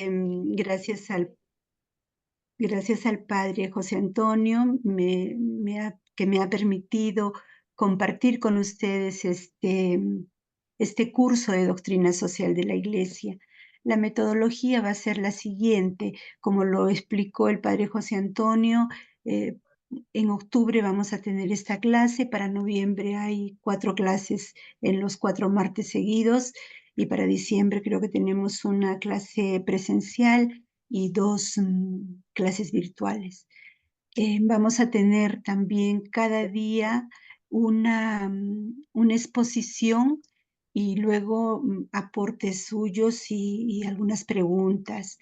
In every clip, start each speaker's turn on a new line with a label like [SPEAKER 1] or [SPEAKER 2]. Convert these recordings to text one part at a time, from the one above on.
[SPEAKER 1] gracias al Padre José Antonio, que me ha permitido compartir con ustedes este curso de doctrina social de la Iglesia. La metodología va a ser la siguiente, como lo explicó el Padre José Antonio. eh, en octubre vamos a tener esta clase, para noviembre hay 4 clases en los 4 martes seguidos, y para diciembre creo que tenemos una clase presencial y 2 clases virtuales. Vamos a tener también cada día una exposición y luego aportes suyos y algunas preguntas.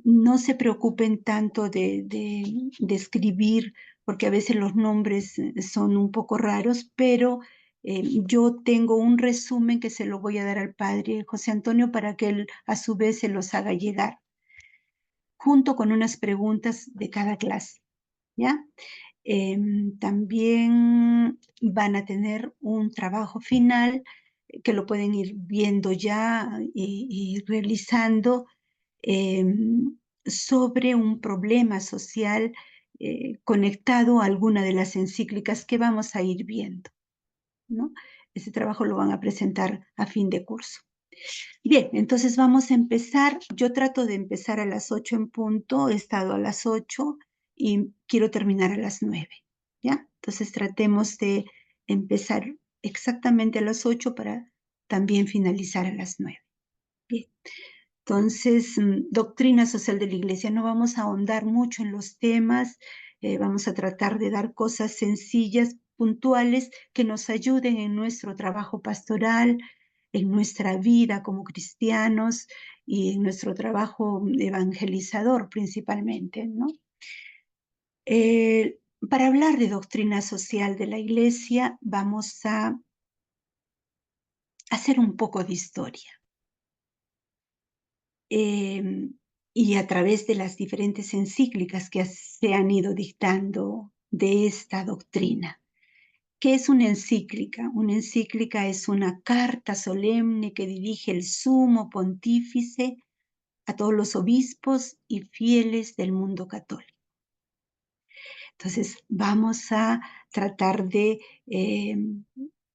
[SPEAKER 1] No se preocupen tanto de escribir, porque a veces los nombres son un poco raros, pero yo tengo un resumen que se lo voy a dar al Padre José Antonio para que él a su vez se los haga llegar, junto con unas preguntas de cada clase, ¿ya? También van a tener un trabajo final que lo pueden ir viendo ya y realizando sobre un problema social conectado a alguna de las encíclicas que vamos a ir viendo, ¿no? Ese trabajo lo van a presentar a fin de curso. Bien, entonces vamos a empezar. Yo trato de empezar a las 8 en punto, he estado a las 8 y quiero terminar a las 9, ¿ya? Entonces tratemos de empezar exactamente a las 8 para también finalizar a las 9. Bien. Entonces, doctrina social de la Iglesia. No vamos a ahondar mucho en los temas, vamos a tratar de dar cosas sencillas, puntuales, que nos ayuden en nuestro trabajo pastoral, en nuestra vida como cristianos y en nuestro trabajo evangelizador principalmente, ¿no? Para hablar de doctrina social de la Iglesia, vamos a hacer un poco de historia. Y a través de las diferentes encíclicas que se han ido dictando de esta doctrina. ¿Qué es una encíclica? Una encíclica es una carta solemne que dirige el sumo pontífice a todos los obispos y fieles del mundo católico. Entonces, vamos a tratar de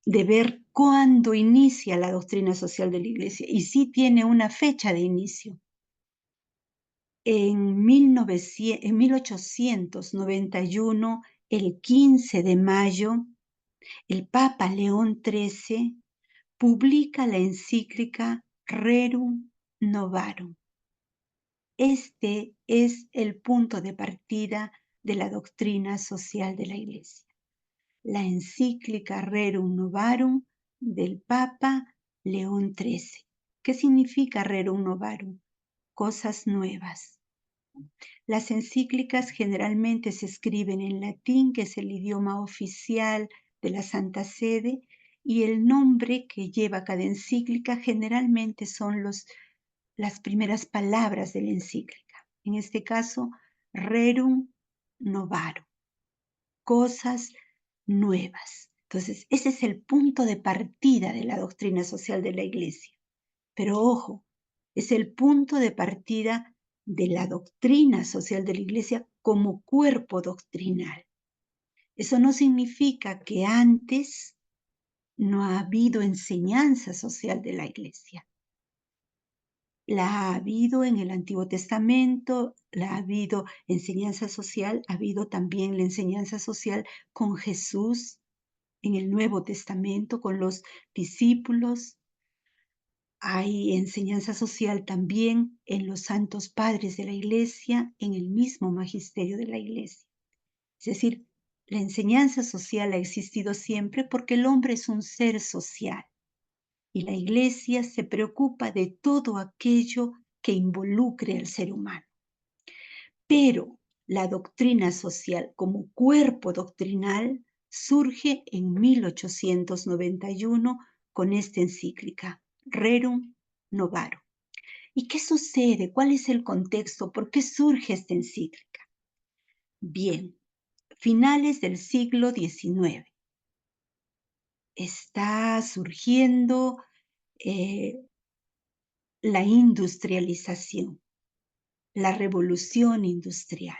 [SPEAKER 1] ver cuándo inicia la doctrina social de la Iglesia. Y sí tiene una fecha de inicio. En 1891, el 15 de mayo, el Papa León XIII publica la encíclica Rerum Novarum. Este es el punto de partida de la doctrina social de la Iglesia. La encíclica Rerum Novarum del Papa León XIII. ¿Qué significa Rerum Novarum? Cosas nuevas. Las encíclicas generalmente se escriben en latín, que es el idioma oficial de la Santa Sede, y el nombre que lleva cada encíclica generalmente son las primeras palabras de la encíclica. En este caso, Rerum Novarum, cosas nuevas. Entonces, ese es el punto de partida de la doctrina social de la Iglesia. Pero ojo, es el punto de partida de la doctrina social de la Iglesia como cuerpo doctrinal. Eso no significa que antes no ha habido enseñanza social de la Iglesia. La ha habido en el Antiguo Testamento, la ha habido enseñanza social, ha habido también la enseñanza social con Jesús en el Nuevo Testamento, con los discípulos. Hay enseñanza social también en los santos padres de la Iglesia, en el mismo magisterio de la Iglesia. Es decir, la enseñanza social ha existido siempre porque el hombre es un ser social y la Iglesia se preocupa de todo aquello que involucre al ser humano. Pero la doctrina social como cuerpo doctrinal surge en 1891 con esta encíclica, Rerum Novarum. ¿Y qué sucede? ¿Cuál es el contexto? ¿Por qué surge esta encíclica? Bien, finales del siglo XIX. Está surgiendo la industrialización, la revolución industrial.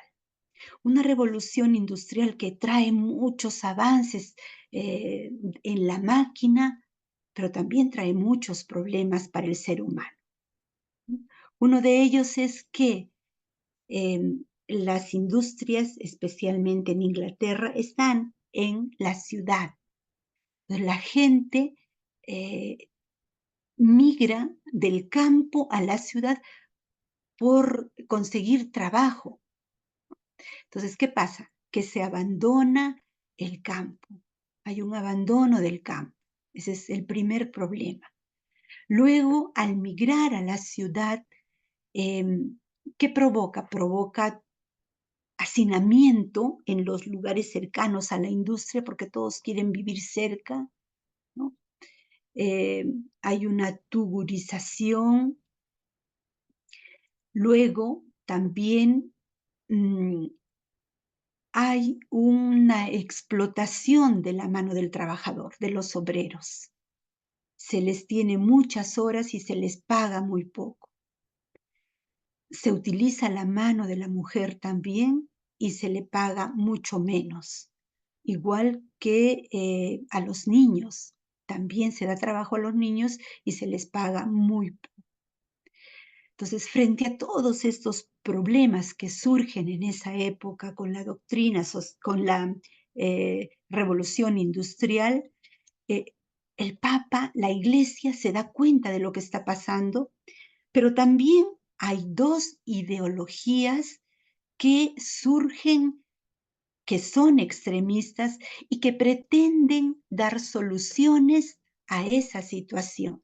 [SPEAKER 1] Una revolución industrial que trae muchos avances en la máquina, pero también trae muchos problemas para el ser humano. Uno de ellos es que las industrias, especialmente en Inglaterra, están en la ciudad. Entonces, la gente migra del campo a la ciudad por conseguir trabajo. Entonces, ¿qué pasa? Que se abandona el campo. Hay un abandono del campo. Ese es el primer problema. Luego, al migrar a la ciudad, ¿qué provoca? Provoca hacinamiento en los lugares cercanos a la industria porque todos quieren vivir cerca, ¿no? Hay una tugurización. Luego, también hay una explotación de la mano del trabajador, de los obreros. Se les tiene muchas horas y se les paga muy poco. Se utiliza la mano de la mujer también y se le paga mucho menos. Igual que a los niños. También se da trabajo a los niños y se les paga muy poco. Entonces, frente a todos estos problemas que surgen en esa época con la doctrina, con la revolución industrial, eh, el Papa, la Iglesia se da cuenta de lo que está pasando, pero también hay dos ideologías que surgen, que son extremistas y que pretenden dar soluciones a esa situación.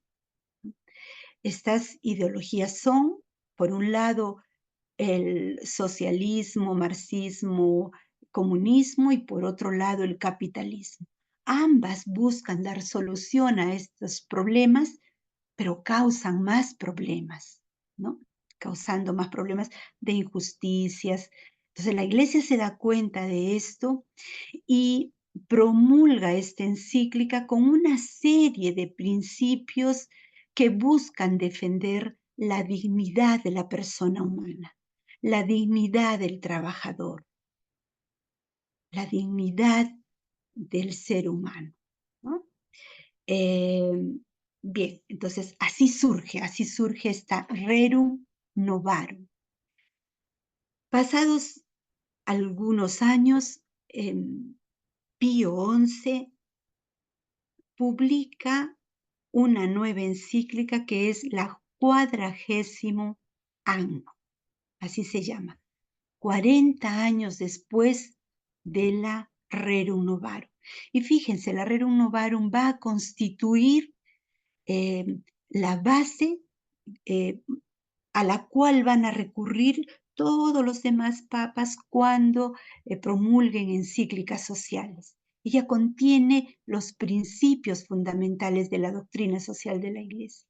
[SPEAKER 1] Estas ideologías son, por un lado, el socialismo, marxismo, comunismo y por otro lado el capitalismo. Ambas buscan dar solución a estos problemas, pero causan más problemas, ¿no? Causando más problemas de injusticias. Entonces la Iglesia se da cuenta de esto y promulga esta encíclica con una serie de principios que buscan defender la dignidad de la persona humana, la dignidad del trabajador, la dignidad del ser humano, ¿no? Bien, entonces así surge esta Rerum Novarum. Pasados algunos años, Pío XI publica una nueva encíclica que es la 40º Anno, así se llama, 40 años después de la Rerum Novarum. Y fíjense, la Rerum Novarum va a constituir la base a la cual van a recurrir todos los demás papas cuando promulguen encíclicas sociales. Ella contiene los principios fundamentales de la doctrina social de la Iglesia.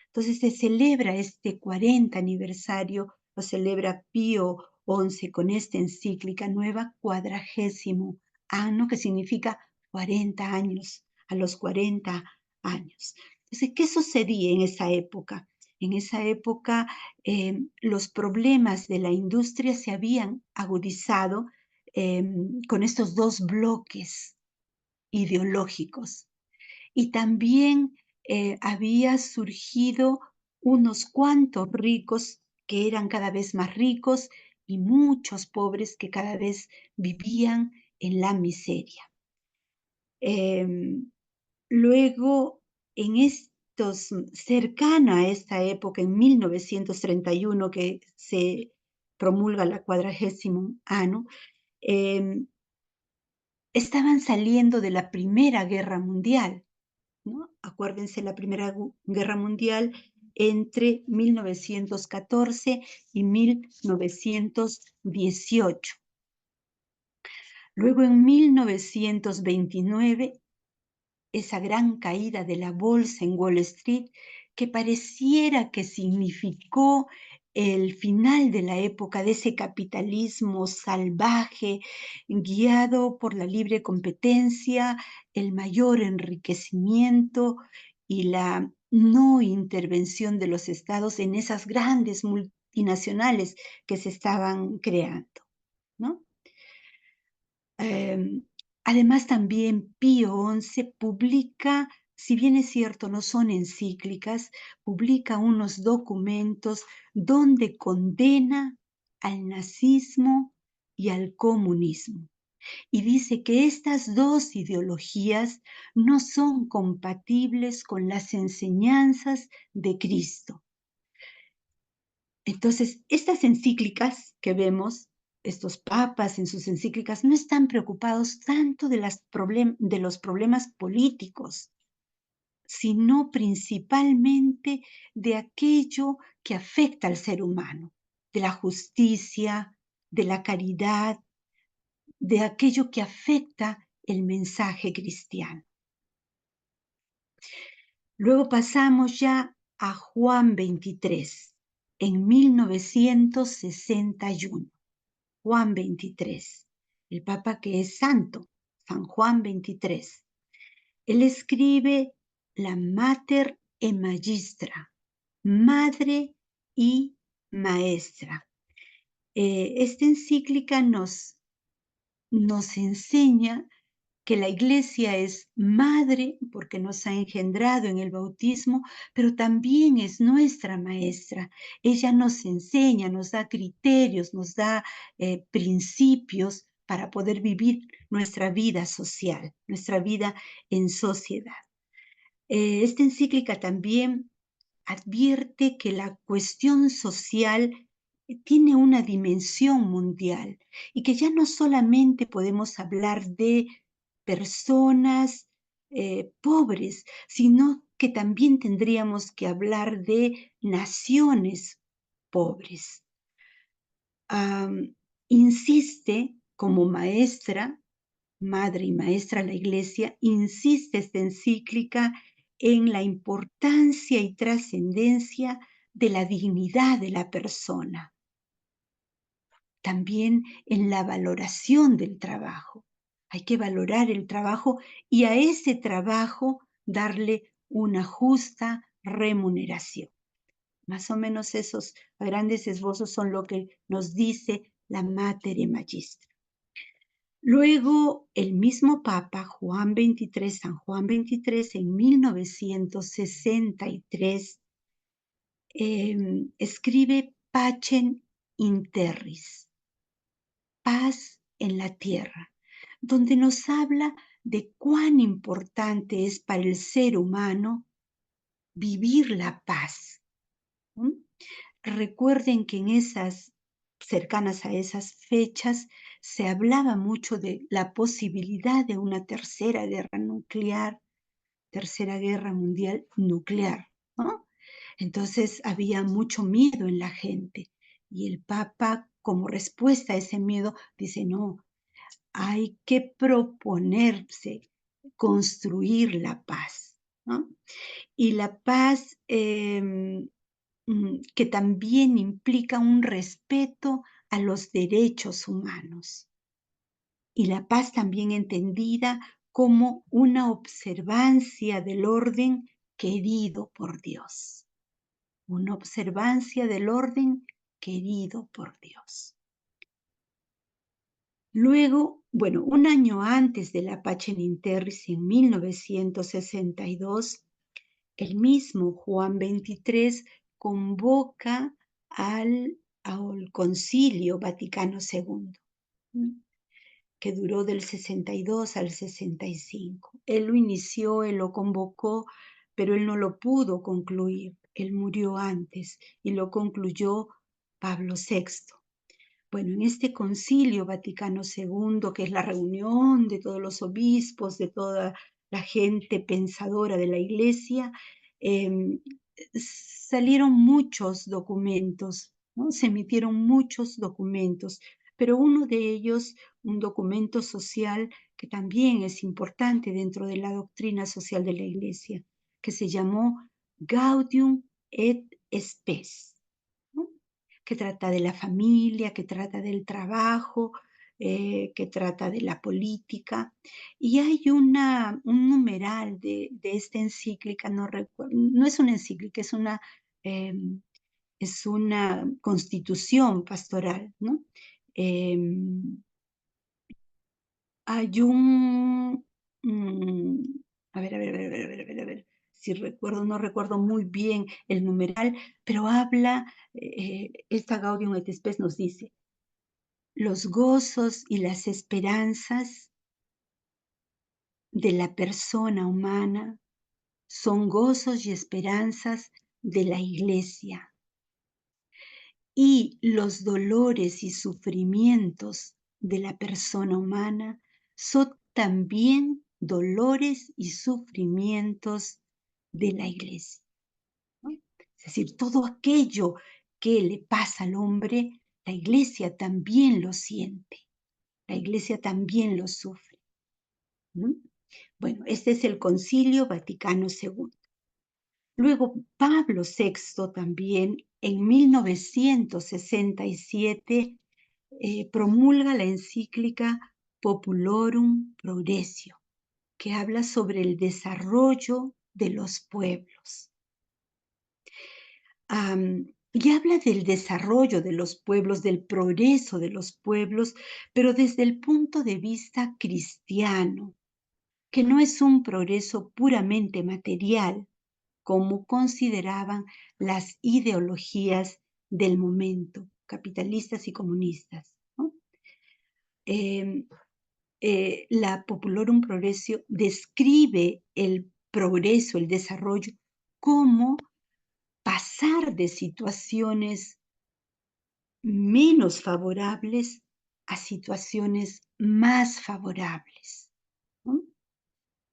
[SPEAKER 1] Entonces se celebra este 40 aniversario, lo celebra Pío XI con esta encíclica nueva, 40º año, que significa 40 años, a los 40 años. Entonces, ¿qué sucedía en esa época? En esa época los problemas de la industria se habían agudizado con estos dos bloques ideológicos. Y también había surgido unos cuantos ricos que eran cada vez más ricos y muchos pobres que cada vez vivían en la miseria. Luego, en estos, cercana a esta época, en 1931, que se promulga la 40º Anno, estaban saliendo de la Primera Guerra Mundial, ¿no? Acuérdense, la Primera Guerra Mundial entre 1914 y 1918. Luego, en 1929, esa gran caída de la bolsa en Wall Street, que pareciera que significó el final de la época de ese capitalismo salvaje, guiado por la libre competencia, el mayor enriquecimiento y la no intervención de los estados en esas grandes multinacionales que se estaban creando, ¿no? Em, Además, también Pío XI publica, si bien es cierto, no son encíclicas, publica unos documentos donde condena al nazismo y al comunismo. Y dice que estas dos ideologías no son compatibles con las enseñanzas de Cristo. Entonces, estas encíclicas que vemos, estos papas en sus encíclicas, no están preocupados tanto de los problemas políticos, sino principalmente de aquello que afecta al ser humano, de la justicia, de la caridad, de aquello que afecta el mensaje cristiano. Luego pasamos ya a Juan 23, en 1961. Juan 23, el Papa que es santo, San Juan 23. Él escribe la Mater e Magistra, madre y maestra. Esta encíclica nos enseña que la Iglesia es madre porque nos ha engendrado en el bautismo, pero también es nuestra maestra. Ella nos enseña, nos da criterios, nos da principios para poder vivir nuestra vida social, nuestra vida en sociedad. Esta encíclica también advierte que la cuestión social tiene una dimensión mundial y que ya no solamente podemos hablar de personas pobres, sino que también tendríamos que hablar de naciones pobres. Insiste como maestra, madre y maestra de la Iglesia, insiste esta encíclica en la importancia y trascendencia de la dignidad de la persona, también en la valoración del trabajo. Hay que valorar el trabajo y a ese trabajo darle una justa remuneración. Más o menos esos grandes esbozos son lo que nos dice la Mater Magistra. Luego, el mismo Papa, Juan 23, San Juan 23, en 1963, escribe Pacem in Terris, paz en la tierra, donde nos habla de cuán importante es para el ser humano vivir la paz. ¿Mm? Recuerden que en esas, cercanas a esas fechas, se hablaba mucho de la posibilidad de una tercera guerra nuclear, tercera guerra mundial nuclear, ¿no? Entonces había mucho miedo en la gente y el Papa, como respuesta a ese miedo, dice, no, hay que proponerse construir la paz, ¿no? Y la paz que también implica un respeto a los derechos humanos. Y la paz también entendida como una observancia del orden querido por Dios. Una observancia del orden querido por Dios. Luego, bueno, un año antes de la Pacem in Terris, en 1962, el mismo Juan 23 convoca al Concilio Vaticano II, que duró del 62 al 65. Él lo inició, él lo convocó, pero él no lo pudo concluir. Él murió antes y lo concluyó Pablo VI. Bueno, en este Concilio Vaticano II, que es la reunión de todos los obispos, de toda la gente pensadora de la Iglesia, salieron muchos documentos, ¿no? Se emitieron muchos documentos, pero uno de ellos, un documento social que también es importante dentro de la doctrina social de la Iglesia, que se llamó Gaudium et Spes, ¿no? Que trata de la familia, que trata del trabajo, que trata de la política. Y hay un numeral de esta encíclica, no es una encíclica, em, es una constitución pastoral, ¿no? Em, Hay mm, a ver, si recuerdo, no recuerdo muy bien el numeral, pero habla, esta Gaudium et Spes nos dice: los gozos y las esperanzas de la persona humana son gozos y esperanzas de la Iglesia, y los dolores y sufrimientos de la persona humana son también dolores y sufrimientos de la Iglesia, ¿no? Es decir, todo aquello que le pasa al hombre, la Iglesia también lo siente, la Iglesia también lo sufre, ¿no? Bueno, este es el Concilio Vaticano II. Luego, Pablo VI también, en 1967, promulga la encíclica Populorum Progressio, que habla sobre el desarrollo de los pueblos. Y habla del desarrollo de los pueblos, del progreso de los pueblos, pero desde el punto de vista cristiano, que no es un progreso puramente material, como consideraban las ideologías del momento, capitalistas y comunistas, ¿no? La Populorum Progressio describe el progreso, el desarrollo, como pasar de situaciones menos favorables a situaciones más favorables, ¿no?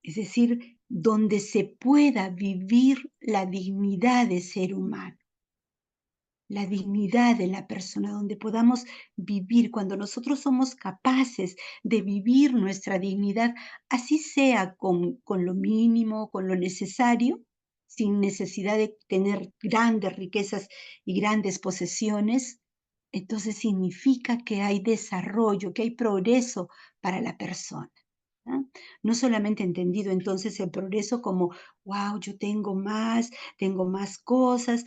[SPEAKER 1] Es decir, donde se pueda vivir la dignidad de ser humano, la dignidad de la persona, donde podamos vivir, cuando nosotros somos capaces de vivir nuestra dignidad, así sea con lo mínimo, con lo necesario, sin necesidad de tener grandes riquezas y grandes posesiones, entonces significa que hay desarrollo, que hay progreso para la persona, ¿no? No solamente entendido entonces el progreso como, wow, yo tengo más cosas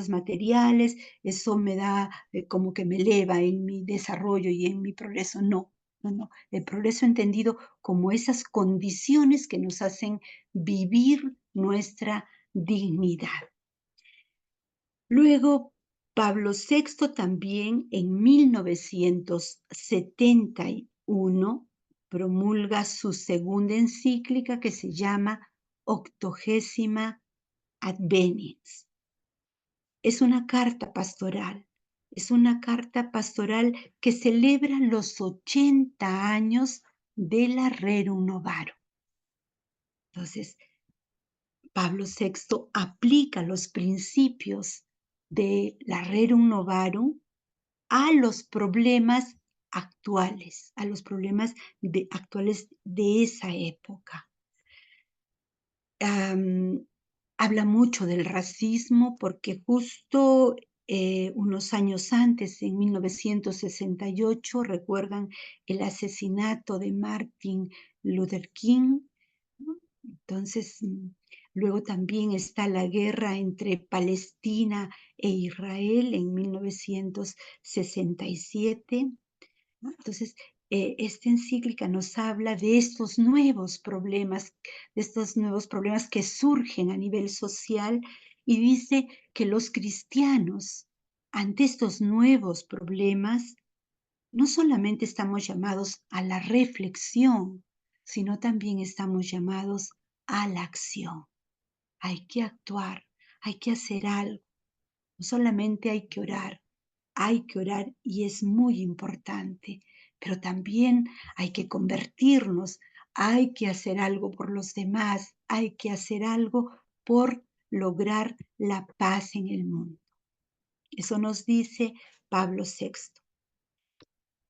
[SPEAKER 1] materiales, eso me da como que me eleva en mi desarrollo y en mi progreso. No, no, no. El progreso entendido como esas condiciones que nos hacen vivir nuestra dignidad. Luego, Pablo VI también en 1971 promulga su segunda encíclica que se llama Octogésima Adveniens. Es una carta pastoral, que celebra los 80 años de la Rerum Novarum. Entonces, Pablo VI aplica los principios de la Rerum Novarum a los problemas actuales, actuales de esa época. Habla mucho del racismo porque justo unos años antes, en 1968, recuerdan el asesinato de Martin Luther King, ¿no? Entonces, luego también está la guerra entre Palestina e Israel en 1967, ¿no? Entonces, esta encíclica nos habla de estos nuevos problemas que surgen a nivel social, y dice que los cristianos, ante estos nuevos problemas, no solamente estamos llamados a la reflexión, sino también estamos llamados a la acción. Hay que actuar, hay que hacer algo. No solamente hay que orar y es muy importante, pero también hay que convertirnos, hay que hacer algo por los demás, hay que hacer algo por lograr la paz en el mundo. Eso nos dice Pablo VI.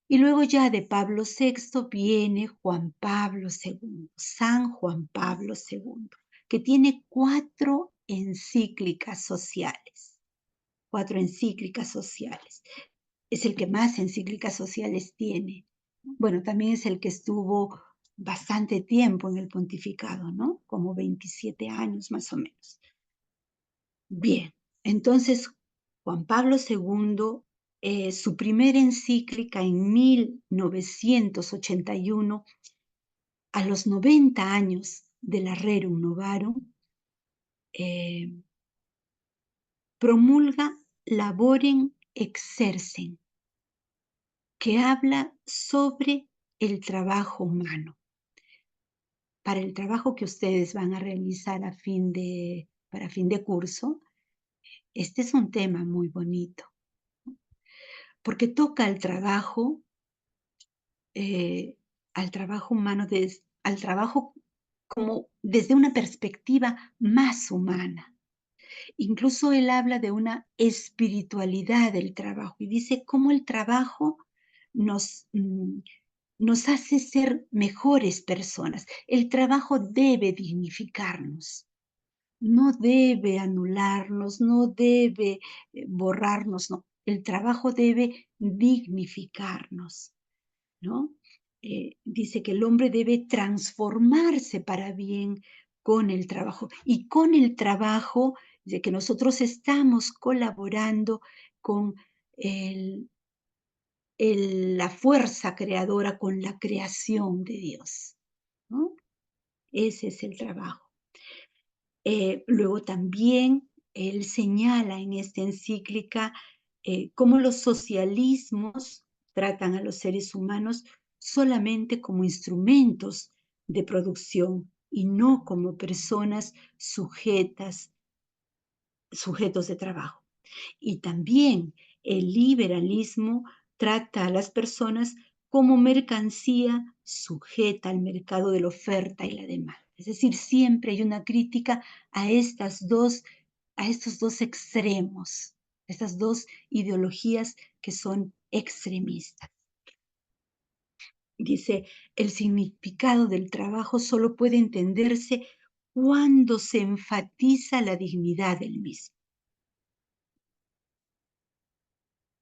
[SPEAKER 1] Y luego ya de Pablo VI viene Juan Pablo II, San Juan Pablo II, que tiene 4 encíclicas sociales. 4 encíclicas sociales. Es el que más encíclicas sociales tiene. Bueno, también es el que estuvo bastante tiempo en el pontificado, ¿no? Como 27 años más o menos. Bien, entonces Juan Pablo II, su primera encíclica en 1981, a los 90 años de la Rerum Novarum, eh, promulga Laborem Exercens, que habla sobre el trabajo humano. Para el trabajo que ustedes van a realizar para fin de curso, este es un tema muy bonito, porque toca eh, al trabajo humano, al trabajo como desde una perspectiva más humana. Incluso él habla de una espiritualidad del trabajo y dice cómo el trabajo nos, nos hace ser mejores personas. El trabajo debe dignificarnos, no debe anularnos, no debe borrarnos, no. El trabajo debe dignificarnos, ¿no? Dice que el hombre debe transformarse para bien con el trabajo. Y con el trabajo, de que nosotros estamos colaborando con el, la fuerza creadora, con la creación de Dios, ¿no? Ese es el trabajo. Luego también él señala en esta encíclica cómo los socialismos tratan a los seres humanos solamente como instrumentos de producción y no como personas sujetos de trabajo. Y también el liberalismo trata a las personas como mercancía sujeta al mercado de la oferta y la demanda. Es decir, siempre hay una crítica a a estos dos extremos, estas dos ideologías que son extremistas. Dice, el significado del trabajo solo puede entenderse cuando se enfatiza la dignidad del mismo.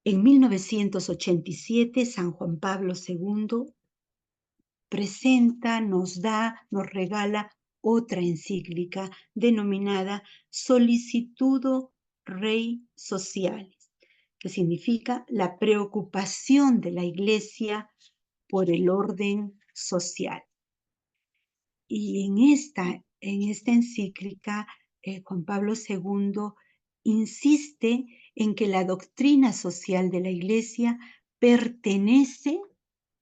[SPEAKER 1] En 1987, San Juan Pablo II nos regala otra encíclica denominada Solicitudo Rei Socialis, que significa la preocupación de la Iglesia por el orden social. Y en esta encíclica, Juan Pablo II insiste en que la doctrina social de la Iglesia pertenece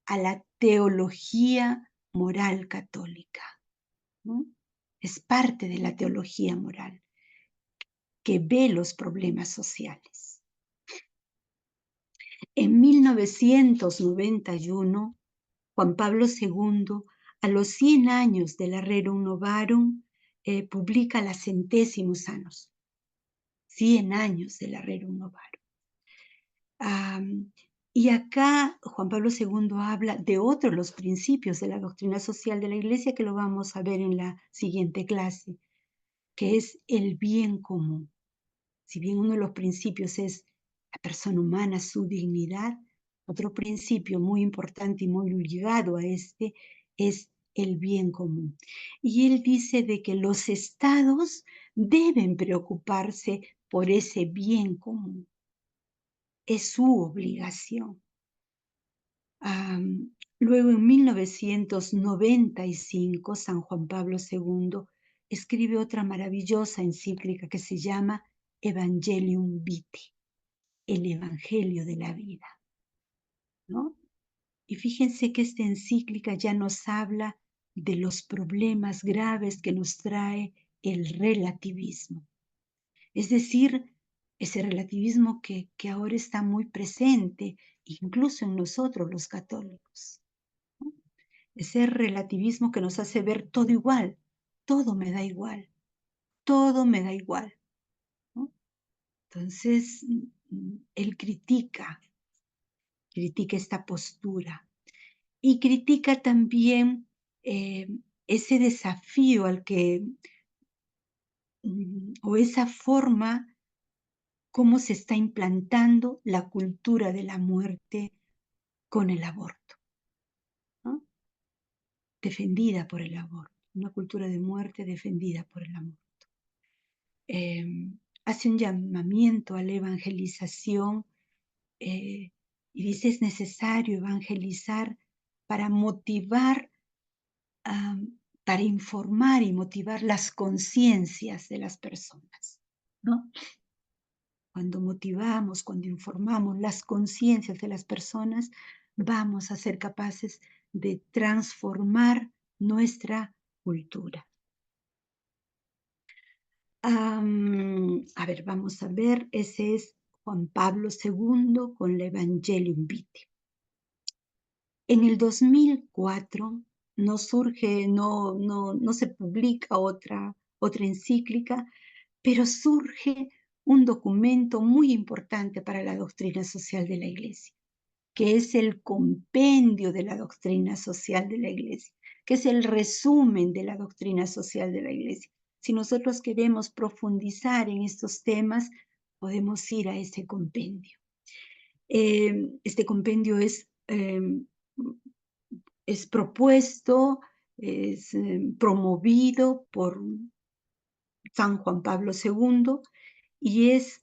[SPEAKER 1] a la teología moral católica, ¿no? Es parte de la teología moral que ve los problemas sociales. En 1991, Juan Pablo II, a los 100 años de la Rerum Novarum, publica la Centésimos Annus, 100 años de la Rerum Novarum. Y acá Juan Pablo II habla de otros los principios de la doctrina social de la Iglesia que lo vamos a ver en la siguiente clase, que es el bien común. Si bien uno de los principios es la persona humana, su dignidad, otro principio muy importante y muy ligado a este es el bien común. Y él dice de que los estados deben preocuparse por ese bien común. Es su obligación. Luego, en 1995, San Juan Pablo II escribe otra maravillosa encíclica que se llama Evangelium Vitae, el Evangelio de la vida, ¿no? Y fíjense que esta encíclica ya nos habla de los problemas graves que nos trae el relativismo. Es decir, ese relativismo que ahora está muy presente, incluso en nosotros los católicos, ¿no? Ese relativismo que nos hace ver todo igual, todo me da igual, todo me da igual, ¿no? Entonces, él critica esta postura y critica también ese desafío al que, o esa forma cómo se está implantando la cultura de la muerte con el aborto. defendida por el aborto, una cultura de muerte defendida por el aborto. Hace un llamamiento a la evangelización y dice es necesario evangelizar para motivar, para informar y motivar las conciencias de las personas, ¿no? Cuando motivamos, cuando informamos las conciencias de las personas, vamos a ser capaces de transformar nuestra cultura. A ver, vamos a ver, ese es Juan Pablo II con la Evangelium Vitae. En el 2004 no surge, no se publica otra encíclica, pero surge un documento muy importante para la doctrina social de la Iglesia, que es el compendio de la doctrina social de la Iglesia, que es el resumen de la doctrina social de la Iglesia. Si nosotros queremos profundizar en estos temas, podemos ir a ese compendio. Este compendio es propuesto, es promovido por San Juan Pablo II y es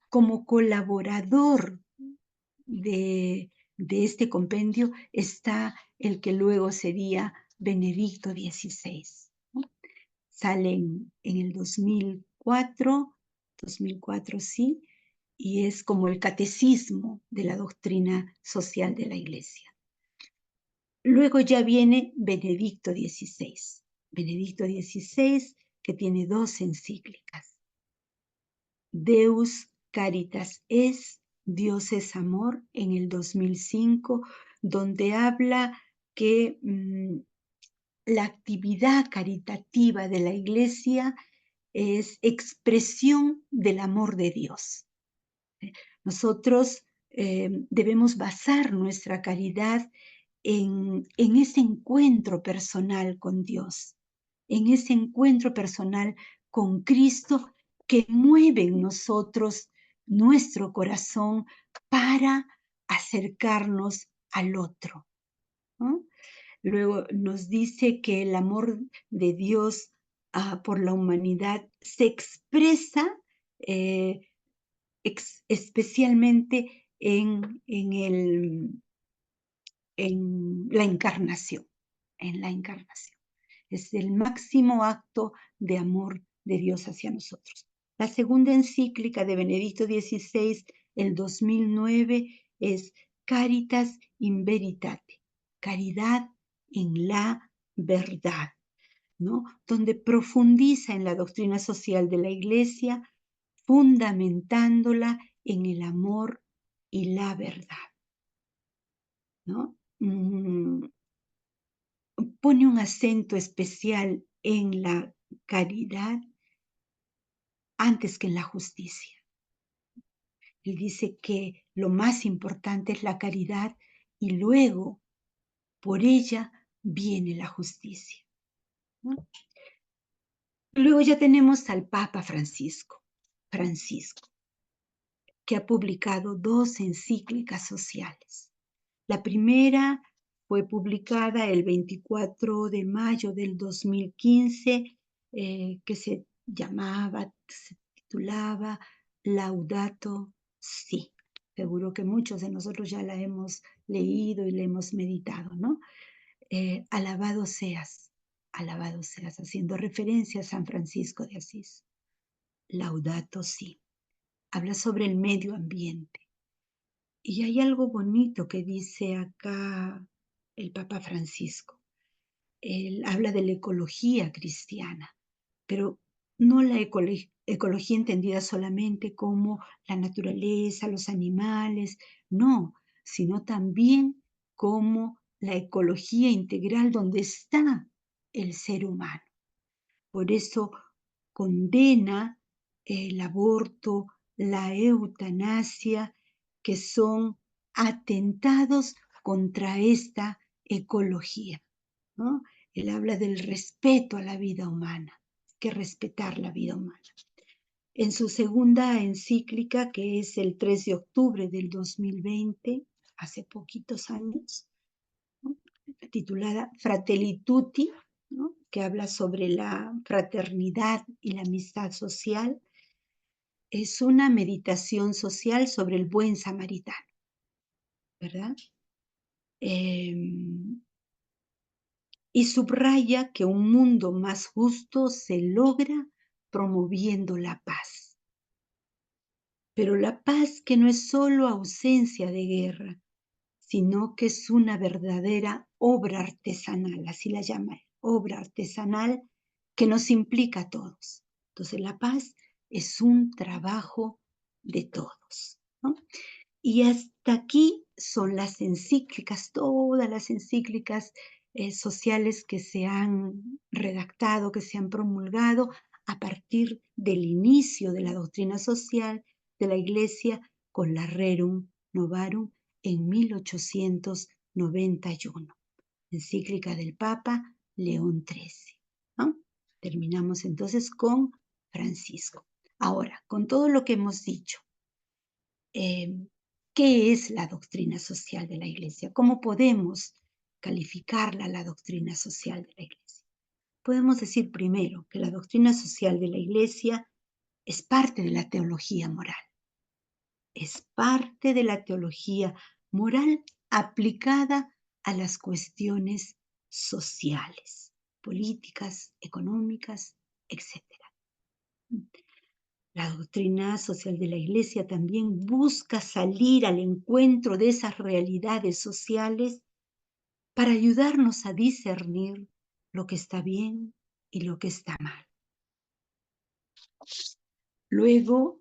[SPEAKER 1] como colaborador de este compendio está el que luego sería Benedicto XVI, ¿no? Sale en el 2004 sí, y es como el catecismo de la doctrina social de la Iglesia. Luego ya viene Benedicto XVI. Benedicto XVI, que tiene 2 encíclicas. Deus Caritas es, Dios es amor, en el 2005, donde habla que la actividad caritativa de la Iglesia es expresión del amor de Dios. Nosotros debemos basar nuestra caridad en ese encuentro personal con Dios, en ese encuentro personal con Cristo que mueve en nosotros nuestro corazón para acercarnos al otro, ¿no? Luego nos dice que el amor de Dios por la humanidad se expresa especialmente en la encarnación, Es el máximo acto de amor de Dios hacia nosotros. La segunda encíclica de Benedicto XVI, el 2009, es Caritas in Veritate, caridad en la verdad, ¿no? Donde profundiza en la doctrina social de la Iglesia, fundamentándola en el amor y la verdad, ¿no? Pone un acento especial en la caridad antes que en la justicia. Él dice que lo más importante es la caridad y luego por ella viene la justicia, ¿no? Luego ya tenemos al Papa Francisco, que ha publicado 2 encíclicas sociales. La primera fue publicada el 24 de mayo del 2015, que se titulaba Laudato Si. Seguro que muchos de nosotros ya la hemos leído y la hemos meditado, ¿no? Alabado seas, haciendo referencia a San Francisco de Asís. Laudato Si. Habla sobre el medio ambiente. Y hay algo bonito que dice acá el Papa Francisco. Él habla de la ecología cristiana, pero no la ecología entendida solamente como la naturaleza, los animales, no, sino también como la ecología integral donde está el ser humano. Por eso condena el aborto, la eutanasia, que son atentados contra esta ecología, ¿no? Él habla del respeto a la vida humana, que respetar la vida humana. En su segunda encíclica, que es el 3 de octubre del 2020, hace poquitos años, ¿no? titulada Fratelli Tutti, ¿no?, que habla sobre la fraternidad y la amistad social. Es una meditación social sobre el buen samaritano, ¿verdad? Em, y subraya que un mundo más justo se logra promoviendo la paz. Pero la paz que no es solo ausencia de guerra, sino que es una verdadera obra artesanal, así la llama, obra artesanal que nos implica a todos. Entonces la paz es un trabajo de todos, ¿no? Y hasta aquí son las encíclicas, todas las encíclicas sociales que se han redactado, que se han promulgado a partir del inicio de la doctrina social de la Iglesia con la Rerum Novarum en 1891, encíclica del Papa León XIII, ¿no? Terminamos entonces con Francisco. Ahora, con todo lo que hemos dicho, ¿qué es la doctrina social de la Iglesia? ¿Cómo podemos calificarla, la doctrina social de la Iglesia? Podemos decir primero que la doctrina social de la Iglesia es parte de la teología moral. Es parte de la teología moral aplicada a las cuestiones sociales, políticas, económicas, etc. La doctrina social de la Iglesia también busca salir al encuentro de esas realidades sociales para ayudarnos a discernir lo que está bien y lo que está mal. Luego,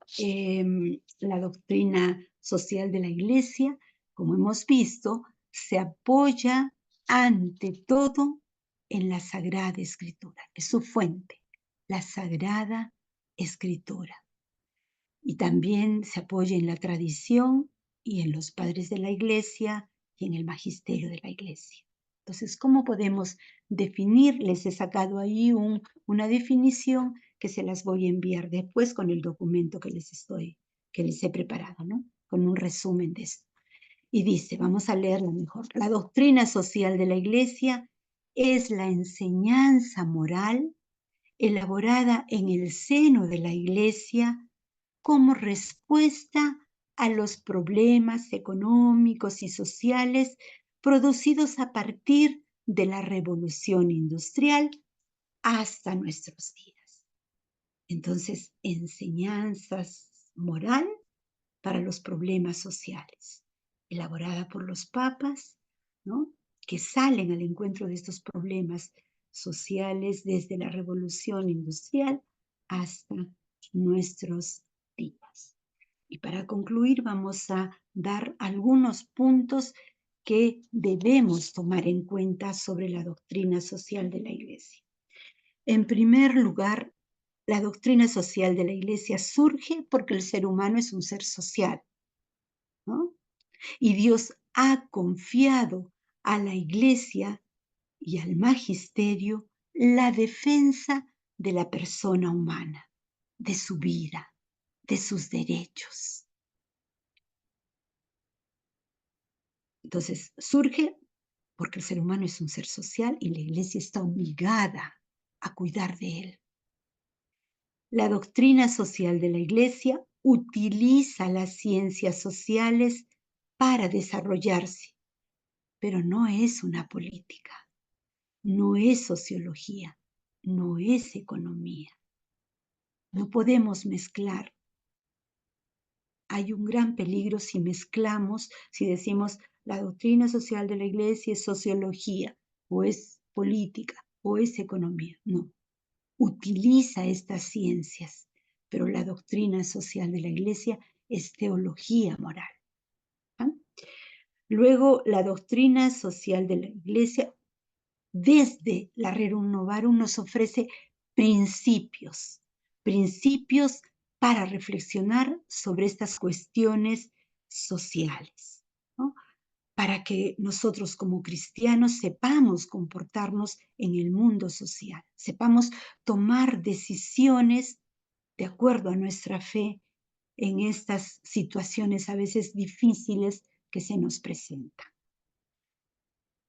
[SPEAKER 1] la doctrina social de la Iglesia, como hemos visto, se apoya ante todo en la Sagrada Escritura. Es su fuente, la Sagrada Escritura. Y también se apoya en la tradición y en los padres de la Iglesia y en el magisterio de la Iglesia. Entonces, ¿cómo podemos definir? Les he sacado ahí una definición que se las voy a enviar después con el documento que les he preparado, ¿no? Con un resumen de esto. Y dice, vamos a leerla mejor. La doctrina social de la Iglesia es la enseñanza moral elaborada en el seno de la Iglesia como respuesta a los problemas económicos y sociales producidos a partir de la revolución industrial hasta nuestros días. Entonces, enseñanzas moral para los problemas sociales, elaborada por los papas, ¿no?, que salen al encuentro de estos problemas sociales desde la revolución industrial hasta nuestros días. Y para concluir, vamos a dar algunos puntos que debemos tomar en cuenta sobre la doctrina social de la Iglesia. En primer lugar, la doctrina social de la Iglesia surge porque el ser humano es un ser social, ¿no? Y Dios ha confiado a la Iglesia y al magisterio la defensa de la persona humana, de su vida, de sus derechos. Entonces, surge porque el ser humano es un ser social y la Iglesia está obligada a cuidar de él. La doctrina social de la Iglesia utiliza las ciencias sociales para desarrollarse, pero no es una política, no es sociología, no es economía. No podemos mezclar. Hay un gran peligro si mezclamos, si decimos la doctrina social de la Iglesia es sociología, o es política, o es economía. No, utiliza estas ciencias, pero la doctrina social de la Iglesia es teología moral. ¿Ah? Luego, la doctrina social de la Iglesia, desde la Rerum Novarum, nos ofrece principios para reflexionar sobre estas cuestiones sociales, ¿no?, para que nosotros como cristianos sepamos comportarnos en el mundo social, sepamos tomar decisiones de acuerdo a nuestra fe en estas situaciones a veces difíciles que se nos presentan.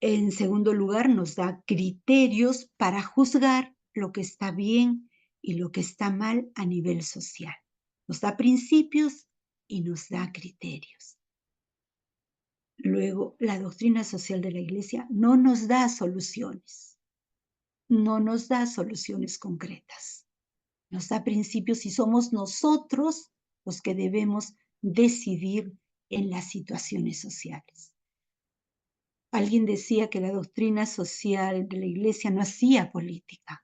[SPEAKER 1] En segundo lugar, nos da criterios para juzgar lo que está bien y lo que está mal a nivel social. Nos da principios y nos da criterios. Luego, la doctrina social de la Iglesia no nos da soluciones, no nos da soluciones concretas. Nos da principios y somos nosotros los que debemos decidir en las situaciones sociales. Alguien decía que la doctrina social de la Iglesia no hacía política,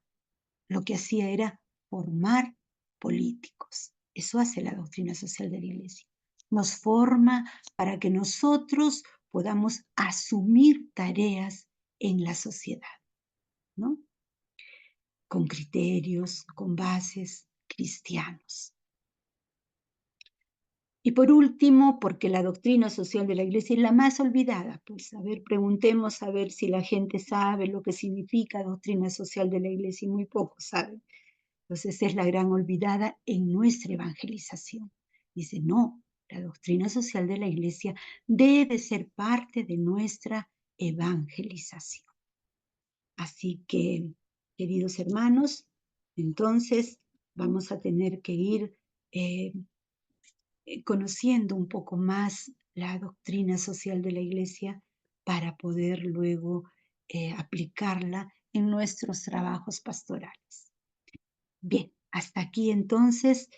[SPEAKER 1] lo que hacía era formar políticos. Eso hace la doctrina social de la Iglesia. Nos forma para que nosotros podamos asumir tareas en la sociedad, ¿no? Con criterios, con bases cristianos. Y por último, porque la doctrina social de la Iglesia es la más olvidada, pues a ver, preguntemos a ver si la gente sabe lo que significa doctrina social de la Iglesia y muy pocos saben. Entonces es la gran olvidada en nuestra evangelización. Dice, no, la doctrina social de la Iglesia debe ser parte de nuestra evangelización. Así que, queridos hermanos, entonces vamos a tener que ir conociendo un poco más la doctrina social de la Iglesia para poder luego aplicarla en nuestros trabajos pastorales. Bien, hasta aquí entonces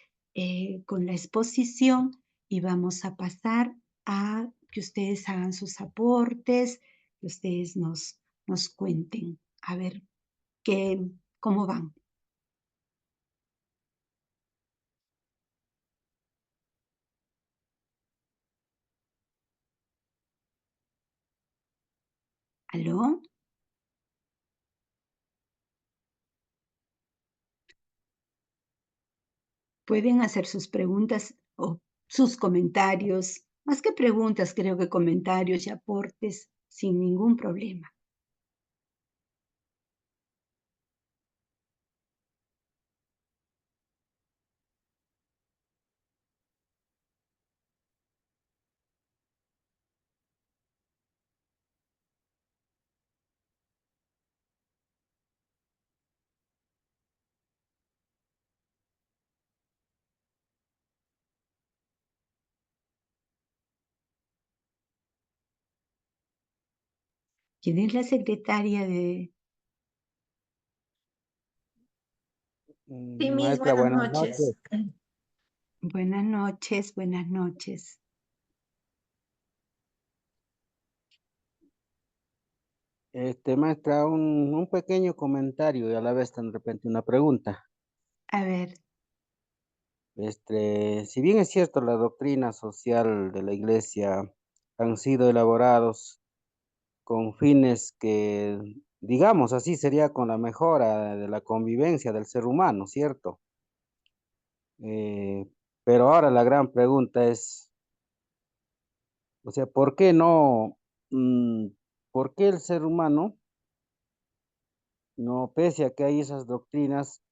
[SPEAKER 1] con la exposición y vamos a pasar a que ustedes hagan sus aportes, que ustedes nos cuenten a ver cómo van. ¿Aló? Pueden hacer sus preguntas o sus comentarios, más que preguntas, creo que comentarios y aportes sin ningún problema. ¿Quién es la secretaria de...?
[SPEAKER 2] Sí, Miss,
[SPEAKER 3] Maestra,
[SPEAKER 2] buenas
[SPEAKER 3] buenas
[SPEAKER 2] noches.
[SPEAKER 3] noches.
[SPEAKER 1] Buenas noches, buenas noches.
[SPEAKER 3] Maestra, un pequeño comentario y a la vez de repente una pregunta.
[SPEAKER 1] A ver,
[SPEAKER 3] Si bien es cierto, la doctrina social de la Iglesia han sido elaborados con fines que, digamos así, sería con la mejora de la convivencia del ser humano, ¿cierto? Eh, pero ahora la gran pregunta es, o sea, ¿por qué no, por qué el ser humano no, pese a que hay esas doctrinas,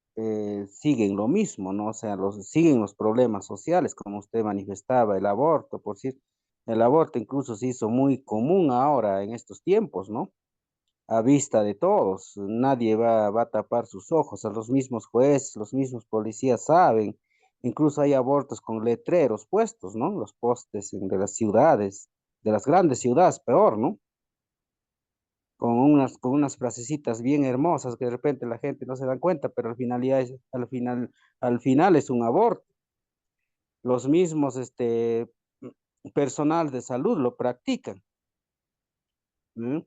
[SPEAKER 3] siguen lo mismo, ¿no? O sea, siguen los problemas sociales, como usted manifestaba, el aborto, por decir, el aborto incluso se hizo muy común ahora en estos tiempos, ¿no? A vista de todos, nadie va a tapar sus ojos, a los mismos jueces, los mismos policías saben, incluso hay abortos con letreros puestos, ¿no? Los postes de las ciudades, de las grandes ciudades, peor, ¿no? Con unas frasecitas bien hermosas que de repente la gente no se da cuenta, pero al final es un aborto. Los mismos personal de salud lo practican. ¿Mm?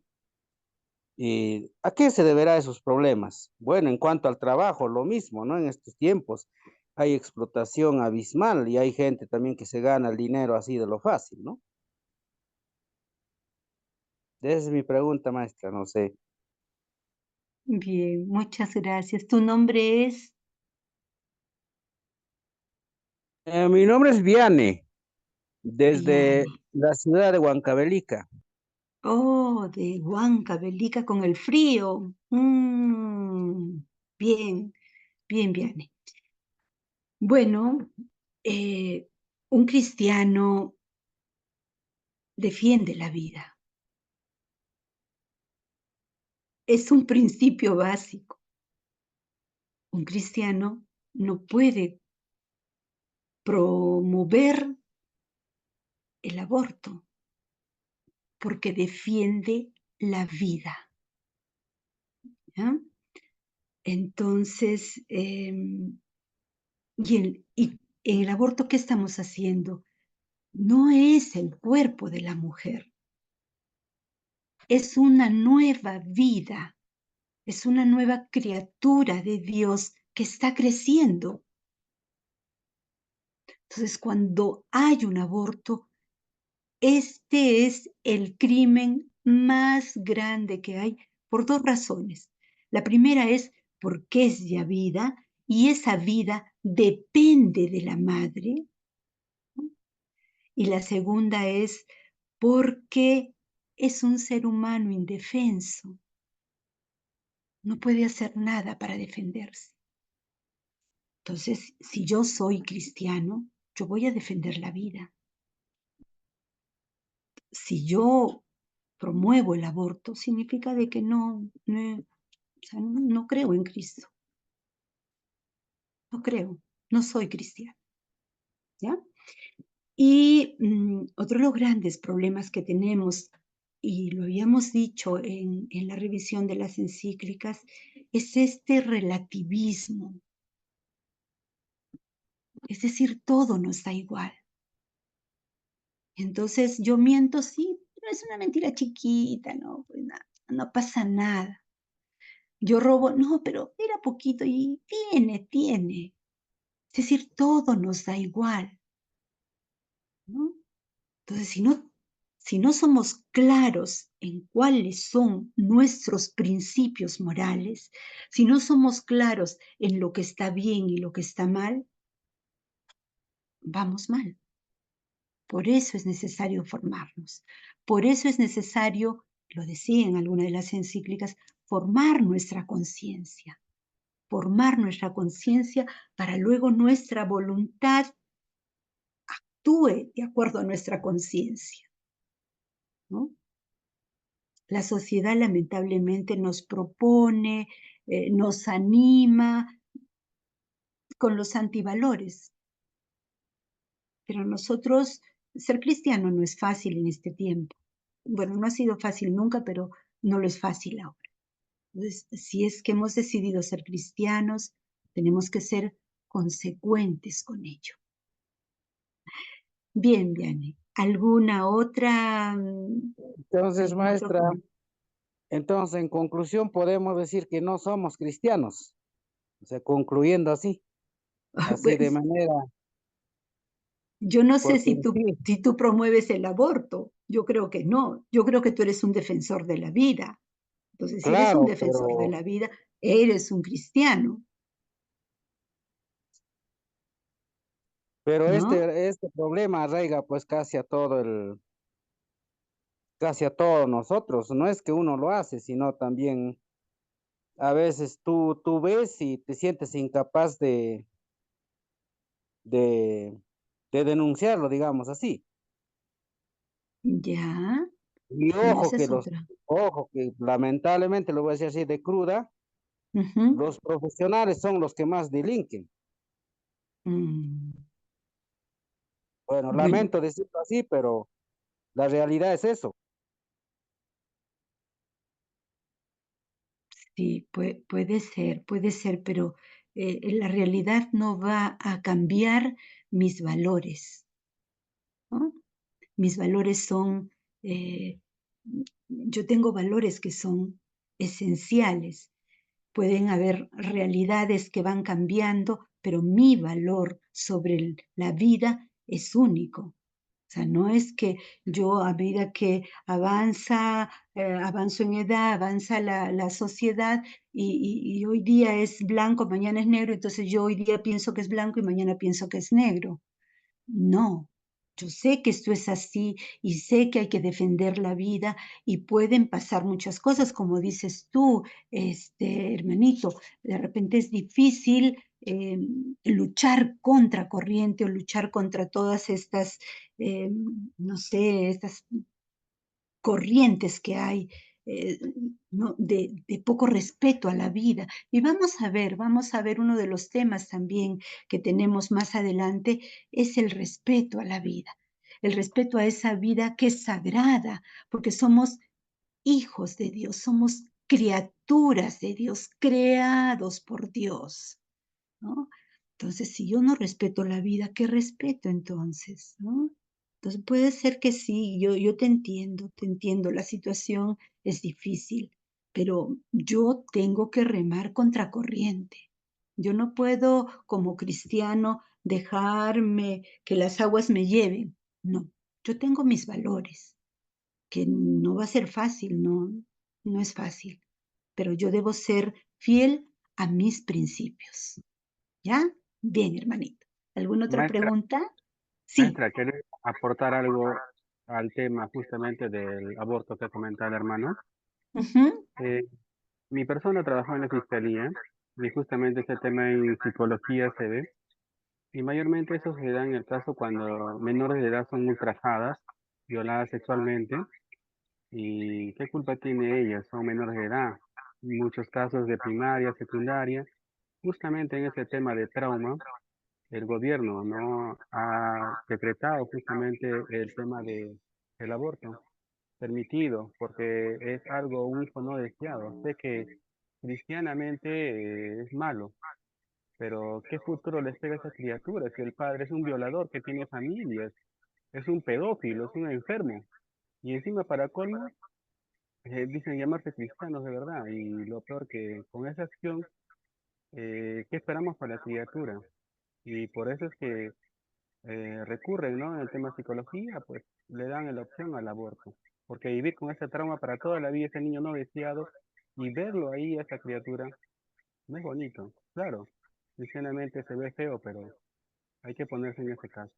[SPEAKER 3] ¿Y a qué se deberá esos problemas? Bueno, en cuanto al trabajo, lo mismo, ¿no? En estos tiempos hay explotación abismal y hay gente también que se gana el dinero así de lo fácil, ¿no? Esa es mi pregunta, maestra, no sé.
[SPEAKER 1] bien, muchas gracias. ¿Tu nombre es?
[SPEAKER 3] Mi nombre es Viane, desde
[SPEAKER 1] Viane.
[SPEAKER 3] la ciudad de Huancavelica.
[SPEAKER 1] Oh, de Huancavelica con el frío. Bien, bien, Viane. Bueno, un cristiano defiende la vida. es un principio básico. Un cristiano no puede promover el aborto porque defiende la vida, ¿ya? Entonces, y en el aborto, ¿qué estamos haciendo? No es el cuerpo de la mujer, es una nueva vida, es una nueva criatura de Dios que está creciendo. Entonces, cuando hay un aborto, este es el crimen más grande que hay por dos razones. La primera es porque es ya vida y esa vida depende de la madre. Y la segunda es porque es un ser humano indefenso. No puede hacer nada para defenderse. Entonces, si yo soy cristiano, yo voy a defender la vida. Si yo promuevo el aborto, significa de que o sea, no creo en Cristo. No creo, no soy cristiano, ¿ya? Y otro de los grandes problemas que tenemos, y lo habíamos dicho en la revisión de las encíclicas, es este relativismo. Es decir, todo nos da igual. Entonces, yo miento, sí, pero es una mentira chiquita, ¿no? Pues nada, no pasa nada. Yo robo, no, pero era poquito y tiene. Es decir, todo nos da igual, ¿no? Entonces, si no somos claros en cuáles son nuestros principios morales, si no somos claros en lo que está bien y lo que está mal, vamos mal. Por eso es necesario formarnos. Por eso es necesario, lo decía en alguna de las encíclicas, formar nuestra conciencia para luego nuestra voluntad actúe de acuerdo a nuestra conciencia, ¿no? La sociedad lamentablemente nos propone, nos anima con los antivalores, pero nosotros, ser cristiano no es fácil en este tiempo. Bueno, no ha sido fácil nunca, pero no lo es fácil ahora. Entonces, si es que hemos decidido ser cristianos, tenemos que ser consecuentes con ello. Bien, Vianney. ¿Alguna otra,
[SPEAKER 3] Entonces,
[SPEAKER 1] algún otro
[SPEAKER 3] maestra,
[SPEAKER 1] comentario?
[SPEAKER 3] entonces en conclusión podemos decir que no somos cristianos, o sea, concluyendo así, así de
[SPEAKER 1] Pues
[SPEAKER 3] manera,
[SPEAKER 1] yo no sé
[SPEAKER 3] porque
[SPEAKER 1] si tú,
[SPEAKER 3] sí,
[SPEAKER 1] si tú promueves el aborto. Yo creo que no. Yo creo que tú eres un defensor de la vida. Entonces, si eres un
[SPEAKER 3] claro,
[SPEAKER 1] defensor de la vida, eres un cristiano,
[SPEAKER 3] pero
[SPEAKER 1] ¿no?
[SPEAKER 3] este problema arraiga pues casi a todos nosotros, no es que uno lo hace, sino también a veces tú ves y te sientes incapaz de, de denunciarlo, digamos así.
[SPEAKER 1] Ya.
[SPEAKER 3] Y
[SPEAKER 1] Bueno, esa es otra.
[SPEAKER 3] ojo que lamentablemente, lo voy a decir así de cruda,
[SPEAKER 1] Ujú.
[SPEAKER 3] los profesionales son los que más delinquen.
[SPEAKER 1] Mm.
[SPEAKER 3] Bueno,
[SPEAKER 1] Bueno,
[SPEAKER 3] lamento decirlo así, pero la realidad es eso.
[SPEAKER 1] sí, puede ser, pero la realidad no va a cambiar mis valores, ¿no? Mis valores son, eh, yo tengo valores que son esenciales. Pueden haber realidades que van cambiando, pero mi valor sobre la vida es único. O sea, no es que yo a medida que avanzo en edad, avanza la sociedad y hoy día es blanco, mañana es negro, entonces yo hoy día pienso que es blanco y mañana pienso que es negro. No, yo sé que esto es así y sé que hay que defender la vida y pueden pasar muchas cosas, como dices tú, hermanito, de repente es difícil luchar contra corriente o luchar contra todas estas, no sé, estas corrientes que hay, ¿no? de poco respeto a la vida. Y vamos a ver, uno de los temas también que tenemos más adelante es el respeto a la vida, el respeto a esa vida que es sagrada, porque somos hijos de Dios, somos criaturas de Dios, creados por Dios, ¿no? Entonces, si yo no respeto la vida, ¿qué respeto entonces, no? Entonces, puede ser que sí, yo te entiendo, la situación es difícil, pero yo tengo que remar contracorriente. Yo no puedo, como cristiano, dejarme que las aguas me lleven. No, yo tengo mis valores, que no va a ser fácil, no es fácil, pero yo debo ser fiel a mis principios. ¿Ya? Bien, hermanito. ¿Alguna otra
[SPEAKER 2] Maestra,
[SPEAKER 1] pregunta? Sí.
[SPEAKER 2] maestra, ¿querés aportar algo al tema justamente del aborto que comentaba el hermano?
[SPEAKER 1] Ujú.
[SPEAKER 2] Eh, Mi persona trabajó en la fiscalía y justamente ese tema en psicología se ve. Y mayormente eso se da en el caso cuando menores de edad son ultrajadas, violadas sexualmente. ¿Y qué culpa tiene ellas? Son menores de edad. Muchos casos de primaria, secundaria. Justamente en ese tema de trauma, el gobierno no ha decretado justamente el tema del aborto permitido, porque es algo, un hijo no deseado. Sé que cristianamente es malo, pero ¿qué futuro le espera a esa criatura si el padre es un violador que tiene familias, es un pedófilo, es un enfermo? Y encima, para colmo, dicen llamarse cristianos de verdad. Y lo peor que con esa acción, ¿qué esperamos para la criatura? Y por eso es que recurren, ¿no? En el tema de psicología, pues le dan la opción al aborto. Porque vivir con ese trauma para toda la vida, ese niño no deseado, y verlo ahí, esa criatura, no es bonito. Claro, cristianamente se ve feo, pero hay que ponerse en ese caso.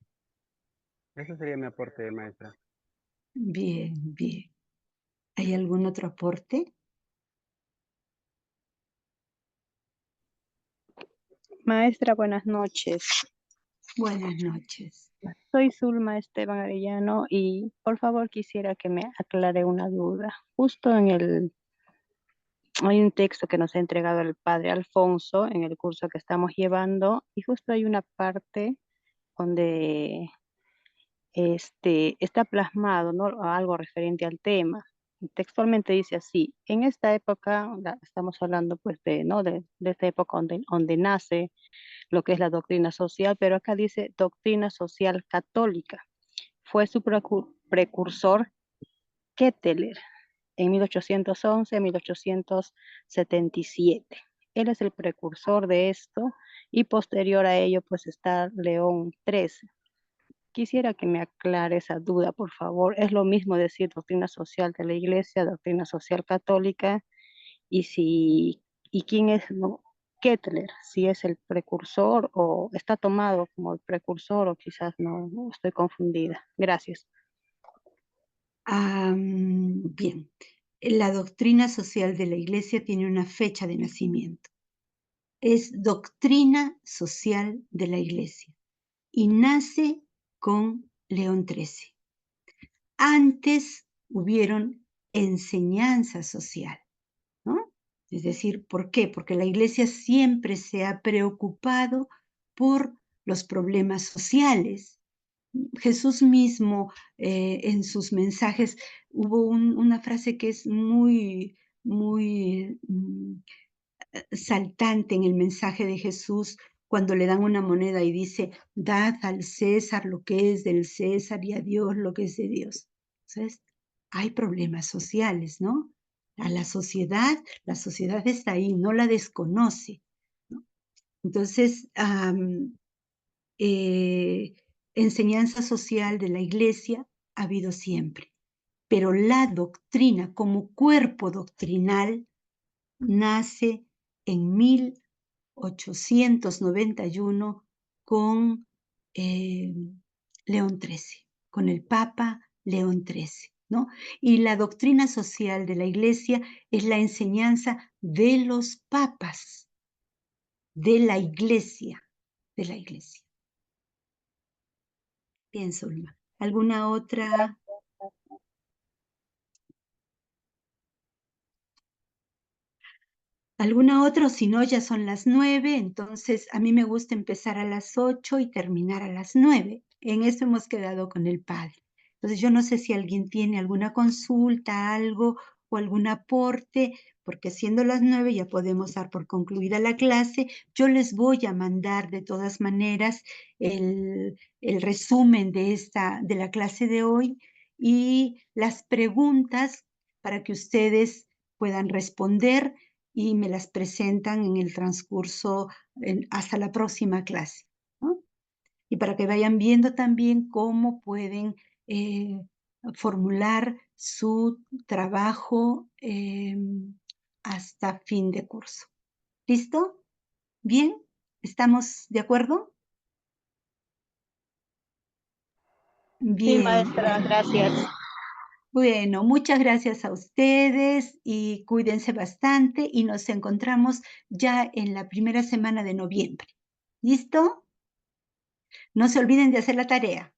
[SPEAKER 2] Ese sería mi aporte, maestra.
[SPEAKER 1] Bien, bien. ¿Hay algún otro aporte?
[SPEAKER 4] Maestra, buenas noches.
[SPEAKER 1] Buenas noches.
[SPEAKER 4] Soy Zulma Esteban Arellano y por favor quisiera que me aclare una duda. Justo hay un texto que nos ha entregado el padre Alfonso en el curso que estamos llevando y justo hay una parte donde está plasmado, ¿no? Algo referente al tema. Textualmente dice así: en esta época, estamos hablando pues ¿no? de esta época donde nace lo que es la doctrina social, pero acá dice doctrina social católica. Fue su precursor Ketteler en 1811-1877. Él es el precursor de esto y posterior a ello pues está León XIII. Quisiera que me aclare esa duda, por favor. Es lo mismo decir doctrina social de la Iglesia, doctrina social católica, y si, y quién es, ¿no? Kettler, si es el precursor o está tomado como el precursor o quizás no estoy confundida. Gracias.
[SPEAKER 1] Bien. La doctrina social de la Iglesia tiene una fecha de nacimiento. Es doctrina social de la Iglesia y nace con León XIII. Antes hubieron enseñanza social, ¿no? Es decir, ¿por qué? Porque la Iglesia siempre se ha preocupado por los problemas sociales. Jesús mismo, en sus mensajes, hubo una frase que es muy saltante en el mensaje de Jesús, cuando le dan una moneda y dice: dad al César lo que es del César y a Dios lo que es de Dios. ¿Sabes? Hay problemas sociales, ¿no? A la sociedad está ahí, no la desconoce, ¿no? Entonces, eh, enseñanza social de la Iglesia ha habido siempre, pero la doctrina como cuerpo doctrinal nace en 1891 con León XIII, con el Papa León XIII, ¿no? Y la doctrina social de la Iglesia es la enseñanza de los papas, de la Iglesia, de la Iglesia. Bien, Zulma. ¿Alguna otra? ¿Alguna otra? O si no, ya son las 9, entonces a mí me gusta empezar a las 8 y terminar a las 9. En eso hemos quedado con el padre. Entonces yo no sé si alguien tiene alguna consulta, algo o algún aporte, porque siendo las 9 ya podemos dar por concluida la clase. Yo les voy a mandar de todas maneras el resumen de la clase de hoy y las preguntas para que ustedes puedan responder y me las presentan en el transcurso hasta la próxima clase, ¿no? Y para que vayan viendo también cómo pueden formular su trabajo hasta fin de curso. ¿Listo? ¿Bien? ¿Estamos de acuerdo?
[SPEAKER 4] Sí,
[SPEAKER 1] Bien.
[SPEAKER 4] maestra, gracias.
[SPEAKER 1] Bueno, muchas gracias a ustedes y cuídense bastante y nos encontramos ya en la primera semana de noviembre. ¿Listo? No se olviden de hacer la tarea.